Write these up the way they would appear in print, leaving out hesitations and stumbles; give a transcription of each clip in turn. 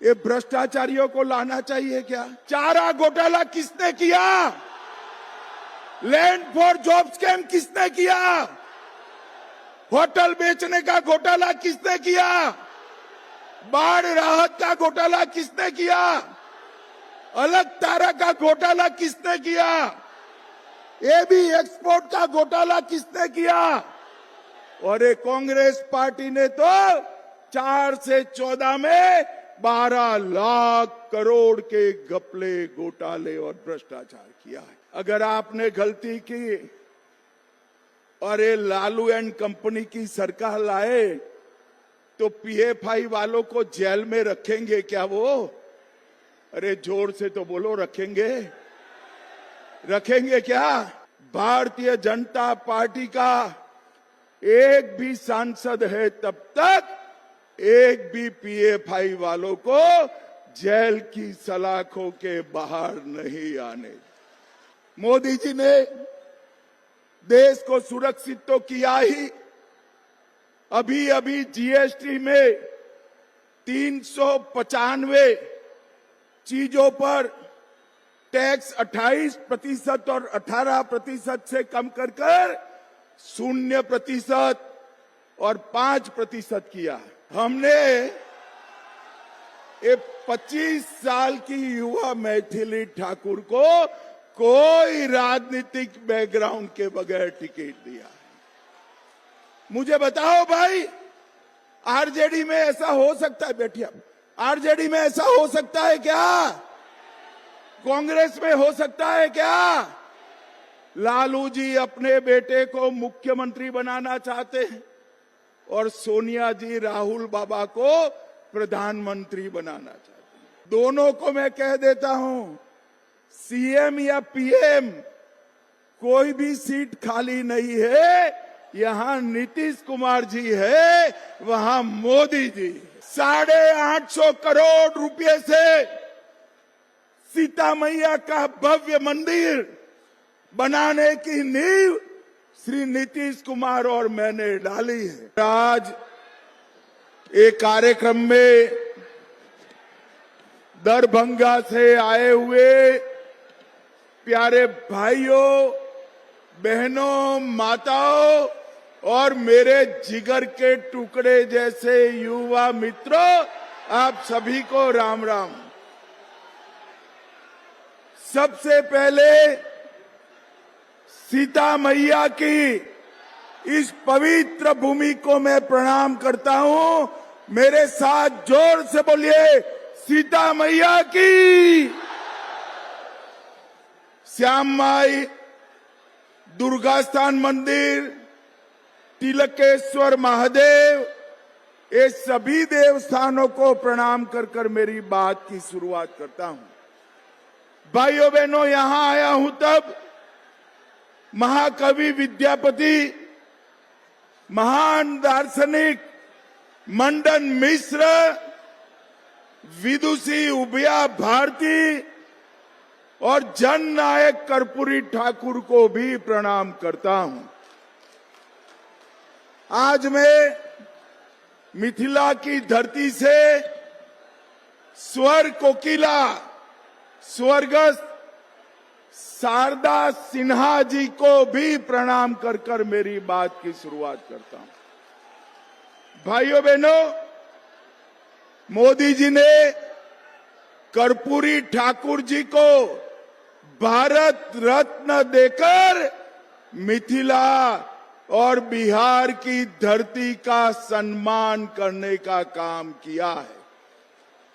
ये भ्रष्टाचारियों को लाना चाहिए क्या? चारा घोटाला किसने किया? लैंड फॉर जॉब स्कैम किसने किया? होटल बेचने का घोटाला किसने किया? बाढ़ राहत का घोटाला किसने किया? अलग तारा का घोटाला किसने किया? एबी एक्सपोर्ट का घोटाला किसने किया? और ये कांग्रेस पार्टी ने तो 4 से 14 में 12 लाख करोड़ के घपले, घोटाले और भ्रष्टाचार किया है। अगर आपने गलती की और ये लालू एंड कंपनी की सरकार लाए तो पीएफआई वालों को जेल में रखेंगे क्या वो? अरे जोर से तो बोलो, रखेंगे? रखेंगे क्या? भारतीय जनता पार्टी का एक भी सांसद है तब तक एक भी पीएफआई वालों को जेल की सलाखों के बाहर नहीं आने। मोदी जी ने देश को सुरक्षित तो किया ही, अभी अभी जीएसटी में 395 चीजों पर टैक्स 28% और 18% से कम कर 0% और 5% किया। हमने ये 25 साल की युवा मैथिली ठाकुर को कोई राजनीतिक बैकग्राउंड के बगैर टिकट दिया। मुझे बताओ भाई, आरजेडी में ऐसा हो सकता है? बैठिए, आरजेडी में ऐसा हो सकता है क्या? कांग्रेस में हो सकता है क्या? लालू जी अपने बेटे को मुख्यमंत्री बनाना चाहते हैं और सोनिया जी राहुल बाबा को प्रधानमंत्री बनाना चाहते हैं। दोनों को मैं कह देता हूं, सीएम या पीएम कोई भी सीट खाली नहीं है। यहां नीतीश कुमार जी है, वहां मोदी जी। 850 करोड़ रुपए से सीता मैया का भव्य मंदिर बनाने की नींव श्री नीतीश कुमार और मैंने डाली है। आज एक कार्यक्रम में दरभंगा से आए हुए प्यारे भाइयों, बहनों, माताओं और मेरे जिगर के टुकड़े जैसे युवा मित्रों, आप सभी को राम राम। सबसे पहले सीता मैया की इस पवित्र भूमि को मैं प्रणाम करता हूं। मेरे साथ जोर से बोलिए, सीता मैया की। श्याम माई, दुर्गा स्थान मंदिर, तिलकेश्वर महादेव, ये सभी देवस्थानों को प्रणाम कर मेरी बात की शुरुआत करता हूं। भाइयों बहनों, यहां आया हूं तब महाकवि विद्यापति, महान दार्शनिक मंडन मिश्र, विदुषी उभया भारती और जन नायक कर्पूरी ठाकुर को भी प्रणाम करता हूं। आज मैं मिथिला की धरती से स्वर कोकिला स्वर्गस्थ शारदा सिन्हा जी को भी प्रणाम कर मेरी बात की शुरुआत करता हूं। भाइयों बहनों, मोदी जी ने कर्पूरी ठाकुर जी को भारत रत्न देकर मिथिला और बिहार की धरती का सम्मान करने का काम किया है।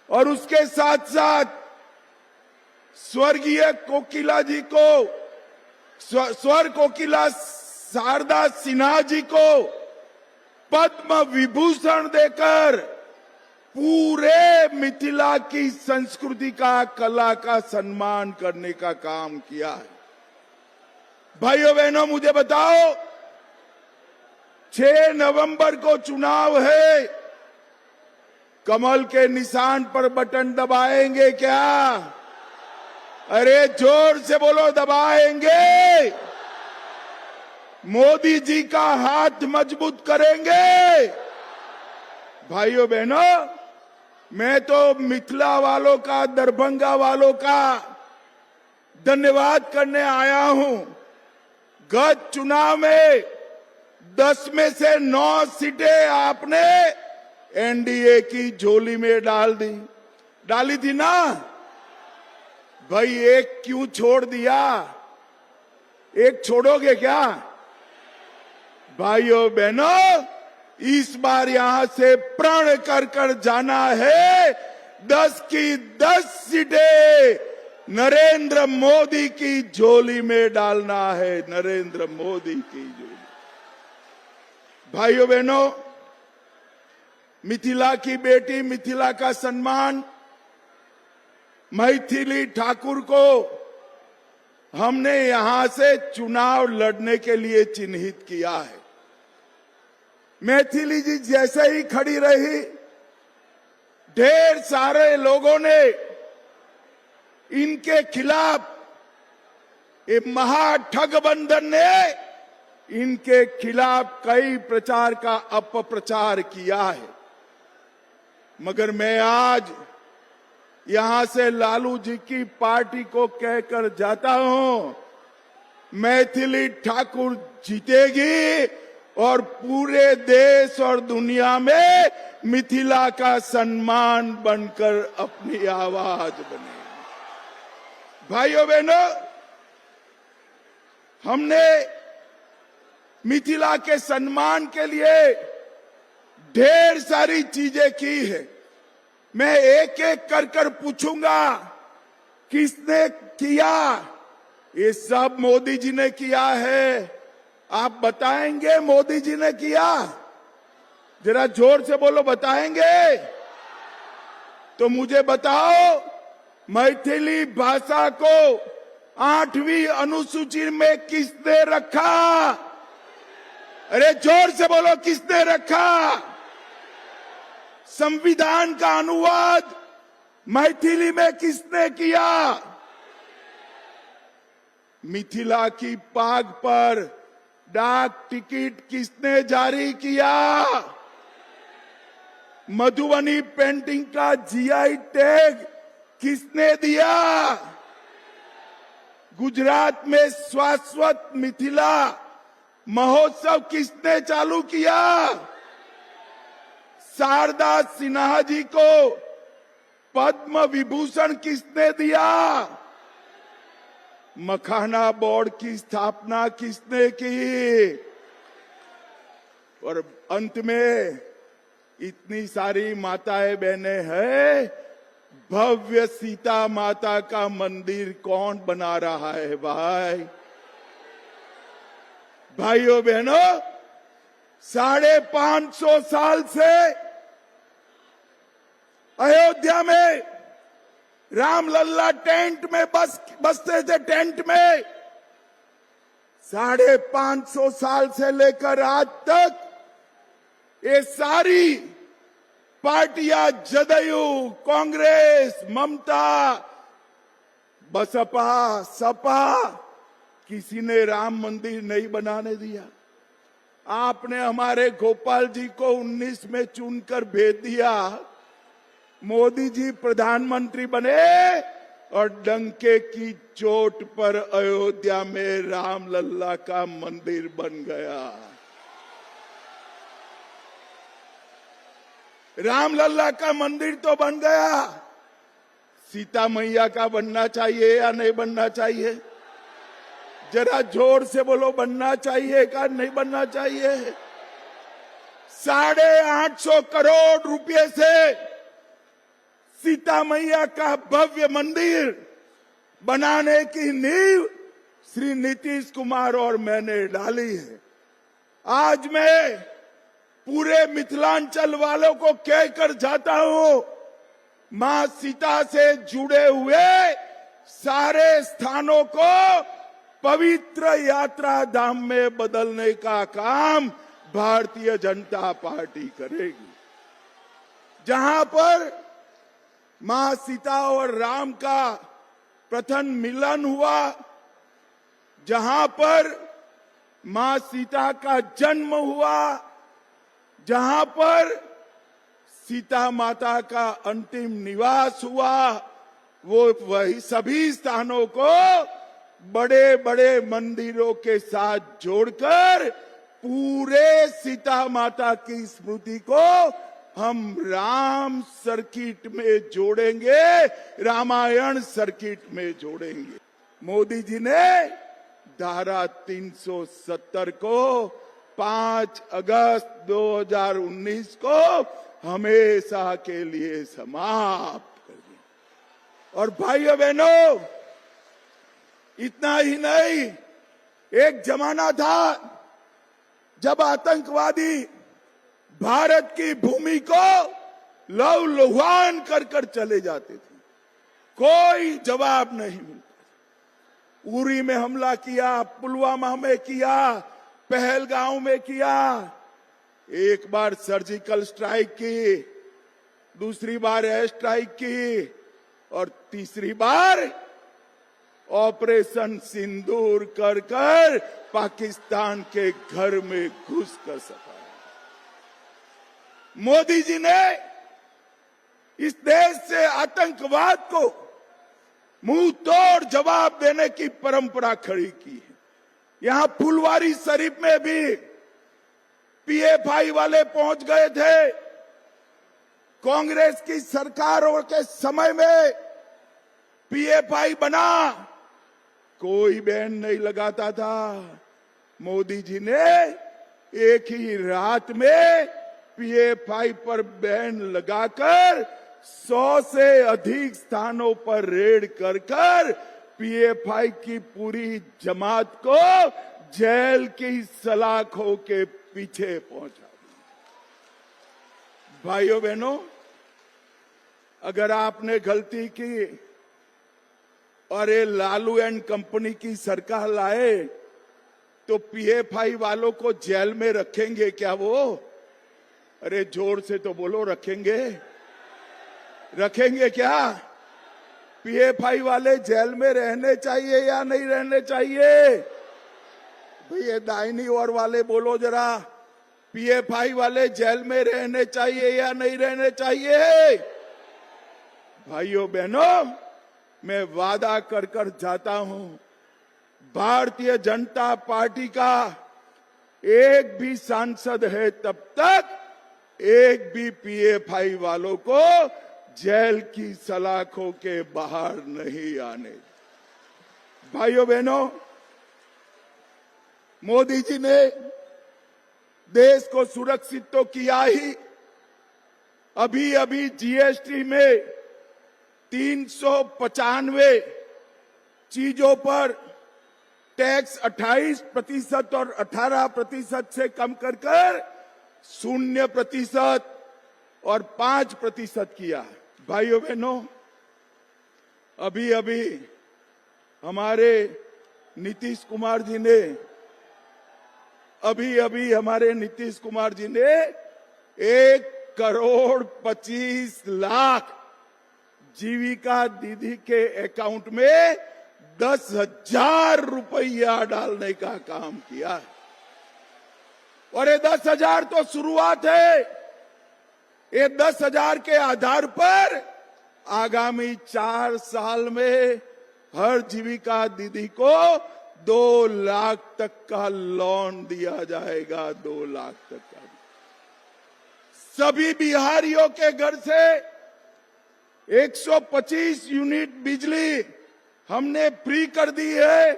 और उसके साथ साथ स्वर्गीय कोकिला जी को, स्वर कोकिला शारदा सिन्हा जी को पद्म विभूषण देकर पूरे मिथिला की संस्कृति का, कला का सम्मान करने का काम किया है। भाइयों बहनों, मुझे बताओ, 6 नवंबर को चुनाव है, कमल के निशान पर बटन दबाएंगे क्या? अरे जोर से बोलो, दबाएंगे? मोदी जी का हाथ मजबूत करेंगे? भाइयों बहनों, मैं तो मिथिला वालों का, दरभंगा वालों का धन्यवाद करने आया हूं। गत चुनाव में 10 में से 9 सीटें आपने एनडीए की झोली में डाली थी ना भाई। एक क्यों छोड़ दिया? एक छोड़ोगे क्या? भाइयों बहनों, इस बार यहां से प्रण कर जाना है। 10 की 10 सीटें नरेंद्र मोदी की झोली में डालना है, नरेंद्र मोदी की झोली। भाइयों बहनों, मिथिला की बेटी, मिथिला का सम्मान मैथिली ठाकुर को हमने यहां से चुनाव लड़ने के लिए चिन्हित किया है। मैथिली जी जैसे ही खड़ी रही, ढेर सारे लोगों ने इनके खिलाफ, ये महाठगबंधन ने इनके खिलाफ कई प्रचार का अपप्रचार किया है। मगर मैं आज यहां से लालू जी की पार्टी को कहकर जाता हूं, मैथिली ठाकुर जीतेगी और पूरे देश और दुनिया में मिथिला का सम्मान बनकर अपनी आवाज बनेगी। भाइयों बहनों, हमने मिथिला के सम्मान के लिए ढेर सारी चीजें की है। मैं एक एक कर पूछूंगा, किसने किया? ये सब मोदी जी ने किया है। आप बताएंगे मोदी जी ने किया? जरा जोर से बोलो, बताएंगे? तो मुझे बताओ, मैथिली भाषा को 8वीं अनुसूची में किसने रखा? अरे जोर से बोलो, किसने रखा? संविधान का अनुवाद मैथिली में किसने किया? मिथिला की पाग पर डाक टिकट किसने जारी किया? मधुबनी पेंटिंग का जीआई टैग किसने दिया? गुजरात में शाश्वत मिथिला महोत्सव किसने चालू किया? शारदा सिन्हा जी को पद्म विभूषण किसने दिया? मखाना बोर्ड की स्थापना किसने की? और अंत में इतनी सारी माताएं बहनें हैं, भव्य सीता माता का मंदिर कौन बना रहा है भाई? भाइयों बहनों, 550 साल से अयोध्या में रामलल्ला टेंट में बसते थे। टेंट में 550 साल से लेकर आज तक ये सारी पार्टियां, जदयू, कांग्रेस, ममता, बसपा, सपा, किसी ने राम मंदिर नहीं बनाने दिया। आपने हमारे गोपाल जी को 19 में चुनकर भेज दिया। मोदी जी प्रधानमंत्री बने और डंके की चोट पर अयोध्या में रामलल्ला का मंदिर बन गया। रामलल्ला का मंदिर तो बन गया, सीता मैया का बनना चाहिए या नहीं बनना चाहिए? जरा जोर से बोलो, बनना चाहिए का नहीं बनना चाहिए? 850 करोड़ रुपए से सीता मैया का भव्य मंदिर बनाने की नींव श्री नीतीश कुमार और मैंने डाली है। आज मैं पूरे मिथिलांचल वालों को कहकर जाता हूं, मां सीता से जुड़े हुए सारे स्थानों को पवित्र यात्रा धाम में बदलने का काम भारतीय जनता पार्टी करेगी। जहां पर मां सीता और राम का प्रथम मिलन हुआ, जहां पर मां सीता का जन्म हुआ, जहां पर सीता माता का अंतिम निवास हुआ, वो वही सभी स्थानों को बड़े बड़े मंदिरों के साथ जोड़कर पूरे सीता माता की स्मृति को हम राम सर्किट में जोड़ेंगे, रामायण सर्किट में जोड़ेंगे। मोदी जी ने धारा 370 को 5 अगस्त 2019 को हमेशा के लिए समाप्त कर दिया। और भाइयों बहनों, इतना ही नहीं, एक जमाना था जब आतंकवादी भारत की भूमि को लहूलुहान कर कर चले जाते थे, कोई जवाब नहीं मिलता। उरी में हमला किया, पुलवामा में किया, पहलगांव में किया, एक बार सर्जिकल स्ट्राइक की, दूसरी बार एयर स्ट्राइक की और तीसरी बार ऑपरेशन सिंदूर कर कर पाकिस्तान के घर में घुस कर सका। मोदी जी ने इस देश से आतंकवाद को मुंह तोड़ जवाब देने की परंपरा खड़ी की है। यहां फुलवारी शरीफ में भी पीएफआई वाले पहुंच गए थे। कांग्रेस की सरकारों के समय में पीएफआई बना, कोई बैन नहीं लगाता था। मोदी जी ने एक ही रात में पीएफआई पर बैन लगाकर 100 से अधिक स्थानों पर रेड कर कर पीएफआई की पूरी जमात को जेल की सलाखों के पीछे पहुंचा। भाइयों बहनों, अगर आपने गलती की और ये लालू एंड कंपनी की सरकार लाए तो पीएफआई वालों को जेल में रखेंगे क्या वो? अरे जोर से तो बोलो, रखेंगे? रखेंगे क्या? पीएफआई वाले जेल में रहने चाहिए या नहीं रहने चाहिए? भाई ये दाहिनी ओर वाले बोलो जरा, पीएफआई वाले जेल में रहने चाहिए या नहीं रहने चाहिए? भाइयों बहनों, मैं वादा कर कर जाता हूं, भारतीय जनता पार्टी का एक भी सांसद है तब तक एक भी पीएफआई वालों को जेल की सलाखों के बाहर नहीं आने। भाइयों बहनों, मोदी जी ने देश को सुरक्षित तो किया ही, अभी अभी जीएसटी में 395 चीजों पर टैक्स 28% और 18% से कम कर कर 0% और 5% किया। भाइयों बहनों, अभी अभी हमारे नीतीश कुमार जी ने 1,25,00,000 जीविका दीदी के अकाउंट में 10,000 रुपया डालने का काम किया है। और ये 10,000 तो शुरुआत है। ये 10,000 के आधार पर आगामी 4 साल में हर जीविका दीदी को 2 लाख तक का लोन दिया जाएगा। 2 लाख तक का। सभी बिहारियों के घर से 125 यूनिट बिजली हमने फ्री कर दी है।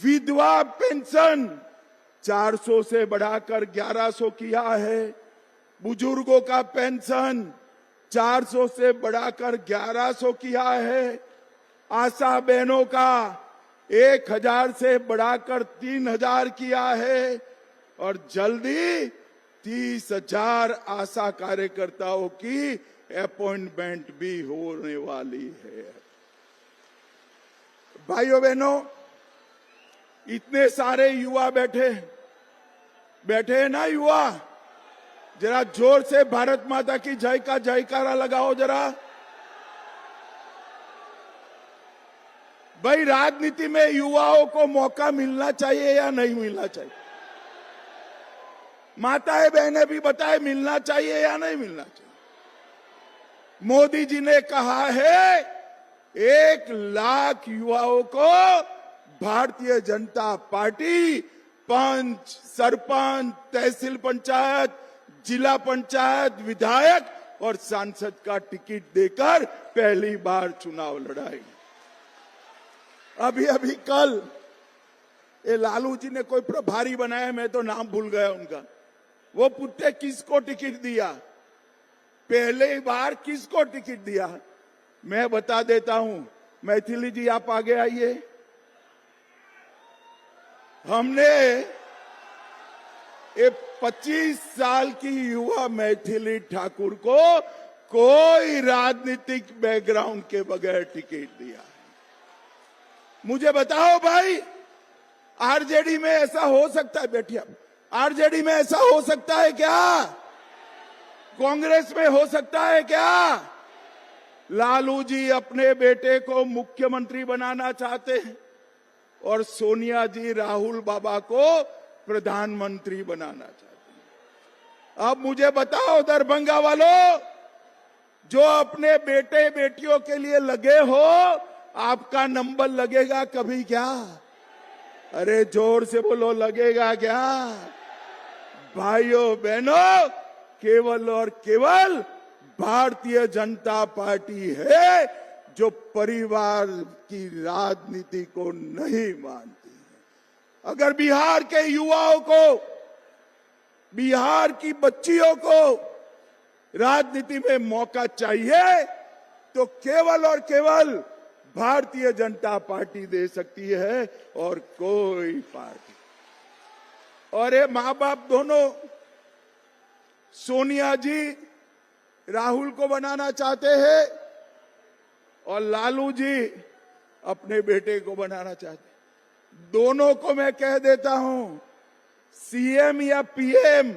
विधवा पेंशन 400 से बढ़ाकर 1100 किया है। बुजुर्गों का पेंशन 400 से बढ़ाकर 1100 किया है। आशा बहनों का 1,000 से बढ़ाकर 3,000 किया है। और जल्दी 30,000 आशा कार्यकर्ताओं की अपॉइंटमेंट भी होने वाली है। भाइयों बहनों, इतने सारे युवा बैठे हैं ना युवा, जरा जोर से भारत माता की जय का जयकारा लगाओ जरा। भाई, राजनीति में युवाओं को मौका मिलना चाहिए या नहीं मिलना चाहिए? माताएं बहनें भी बताए, मिलना चाहिए या नहीं मिलना चाहिए? मोदी जी ने कहा है 1 लाख युवाओं को भारतीय जनता पार्टी पंच, सरपंच, तहसील पंचायत, जिला पंचायत, विधायक और सांसद का टिकट देकर पहली बार चुनाव लड़ाएगी। अभी कल ये लालू जी ने कोई प्रभारी बनाया, मैं तो नाम भूल गया उनका। वो पूछते किसको टिकट दिया, पहले बार किसको टिकट दिया। मैं बता देता हूं, मैथिली जी आप आगे आइए। हमने ये 25 साल की युवा मैथिली ठाकुर को कोई राजनीतिक बैकग्राउंड के बगैर टिकट दिया। मुझे बताओ भाई, आरजेडी में ऐसा हो सकता है? बैठिए, आरजेडी में ऐसा हो सकता है क्या? कांग्रेस में हो सकता है क्या? लालू जी अपने बेटे को मुख्यमंत्री बनाना चाहते हैं और सोनिया जी राहुल बाबा को प्रधानमंत्री बनाना चाहते हैं। अब मुझे बताओ दरभंगा वालों, जो अपने बेटे बेटियों के लिए लगे हो, आपका नंबर लगेगा कभी क्या? अरे जोर से बोलो, लगेगा क्या? भाइयों बहनों, केवल और केवल भारतीय जनता पार्टी है जो परिवार की राजनीति को नहीं मानती है। अगर बिहार के युवाओं को, बिहार की बच्चियों को राजनीति में मौका चाहिए तो केवल और केवल भारतीय जनता पार्टी दे सकती है और कोई पार्टी। और ये माँ बाप दोनों, सोनिया जी राहुल को बनाना चाहते हैं और लालू जी अपने बेटे को बनाना चाहते हैं। दोनों को मैं कह देता हूं, सीएम या पीएम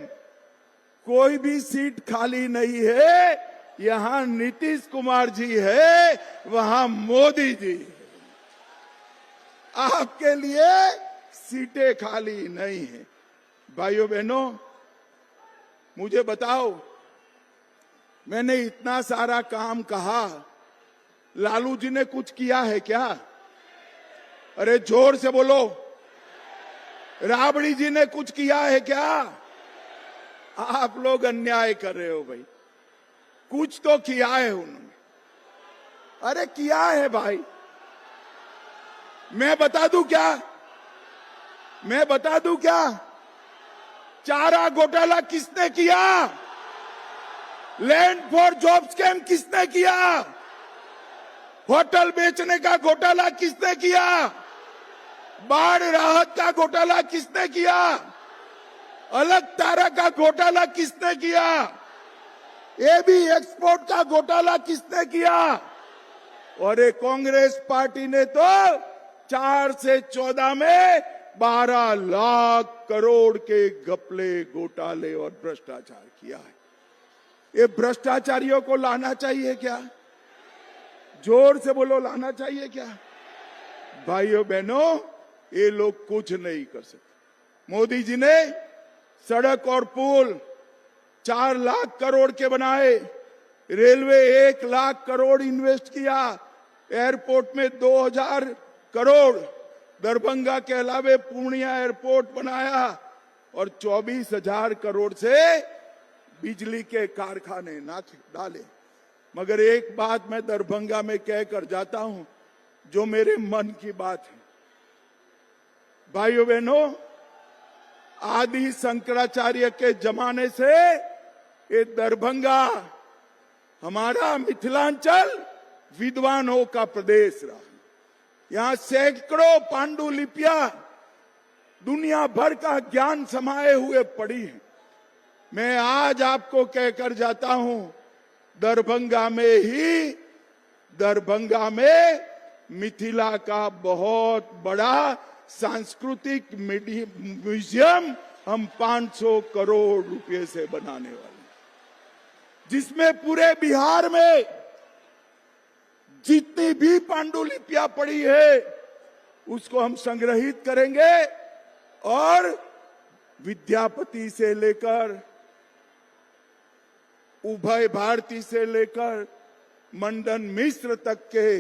कोई भी सीट खाली नहीं है। यहां नीतीश कुमार जी है, वहां मोदी जी है। आपके लिए सीटें खाली नहीं है। भाइयों बहनों, मुझे बताओ, मैंने इतना सारा काम कहा, लालू जी ने कुछ किया है क्या? अरे जोर से बोलो, राबड़ी जी ने कुछ किया है क्या? आप लोग अन्याय कर रहे हो भाई, कुछ तो किया है उन्होंने। अरे किया है भाई, मैं बता दूं क्या? मैं बता दूं क्या? चारा घोटाला किसने किया? लैंड फॉर जॉब स्कैम किसने किया? होटल बेचने का घोटाला किसने किया? बाढ़ राहत का घोटाला किसने किया? अलग तारा का घोटाला किसने किया? एबी एक्सपोर्ट का घोटाला किसने किया? और ये कांग्रेस पार्टी ने तो 4 से 14 में 12 लाख करोड़ के घपले, घोटाले और भ्रष्टाचार किया है। ये भ्रष्टाचारियों को लाना चाहिए क्या? जोर से बोलो, लाना चाहिए क्या? भाइयों बहनों, ये लोग कुछ नहीं कर सकते। मोदी जी ने सड़क और पुल 4 लाख करोड़ के बनाए, रेलवे 1 लाख करोड़ इन्वेस्ट किया, एयरपोर्ट में 2000 करोड़, दरभंगा के अलावे पूर्णिया एयरपोर्ट बनाया और 24,000 करोड़ से बिजली के कारखाने डाले। मगर एक बात मैं दरभंगा में कहकर जाता हूं, जो मेरे मन की बात है। भाइयों बहनों, आदि शंकराचार्य के जमाने से ये दरभंगा, हमारा मिथिलांचल विद्वानों का प्रदेश रहा। यहां सैकड़ों पांडुलिपियां दुनिया भर का ज्ञान समाये हुए पड़ी है। मैं आज आपको कहकर जाता हूं, दरभंगा में मिथिला का बहुत बड़ा सांस्कृतिक म्यूजियम हम 500 करोड़ रुपए से बनाने वाले हैं, जिसमें पूरे बिहार में जितनी भी पांडुलिपियां पड़ी है उसको हम संग्रहित करेंगे और विद्यापति से लेकर, उभय भारती से लेकर मंडन मिश्र तक के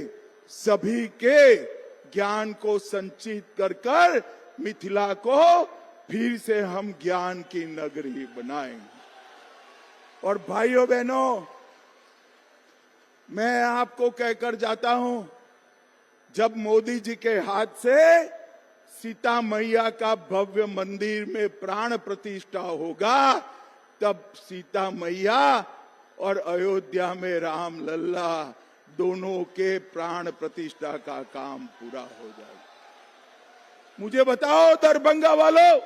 सभी के ज्ञान को संचित कर कर मिथिला को फिर से हम ज्ञान की नगरी बनाएंगे। और भाइयों बहनों, मैं आपको कहकर जाता हूं, जब मोदी जी के हाथ से सीता मैया का भव्य मंदिर में प्राण प्रतिष्ठा होगा, तब सीता मैया और अयोध्या में राम लल्ला दोनों के प्राण प्रतिष्ठा का काम पूरा हो जाएगा। मुझे बताओ दरभंगा वालों,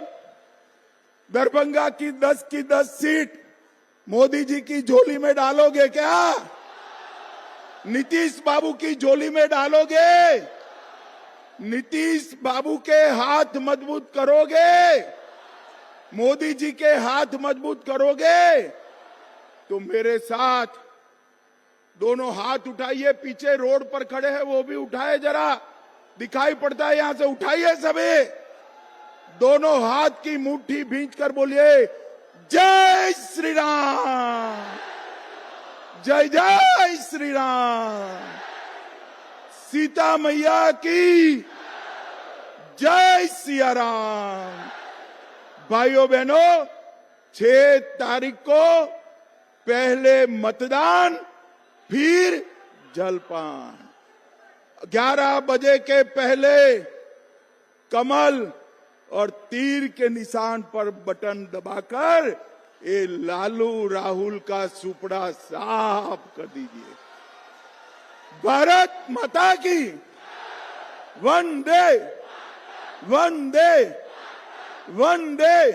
दरभंगा की 10 सीट मोदी जी की झोली में डालोगे क्या? नीतीश बाबू की झोली में डालोगे? नीतीश बाबू के हाथ मजबूत करोगे? मोदी जी के हाथ मजबूत करोगे? तो मेरे साथ दोनों हाथ उठाइए। पीछे रोड पर खड़े हैं वो भी उठाए, जरा दिखाई पड़ता है यहां से, उठाइए सभी। दोनों हाथ की मुट्ठी भींच कर बोलिए जय श्री राम, जय जय श्री राम। सीता मैया की जय सिया राम। भाइयों बहनों, 6 तारीख को पहले मतदान, फिर जलपान। 11 बजे के पहले कमल और तीर के निशान पर बटन दबाकर ये लालू राहुल का सुपड़ा साफ कर दीजिए। भारत माता की वंदे वंदे वंदे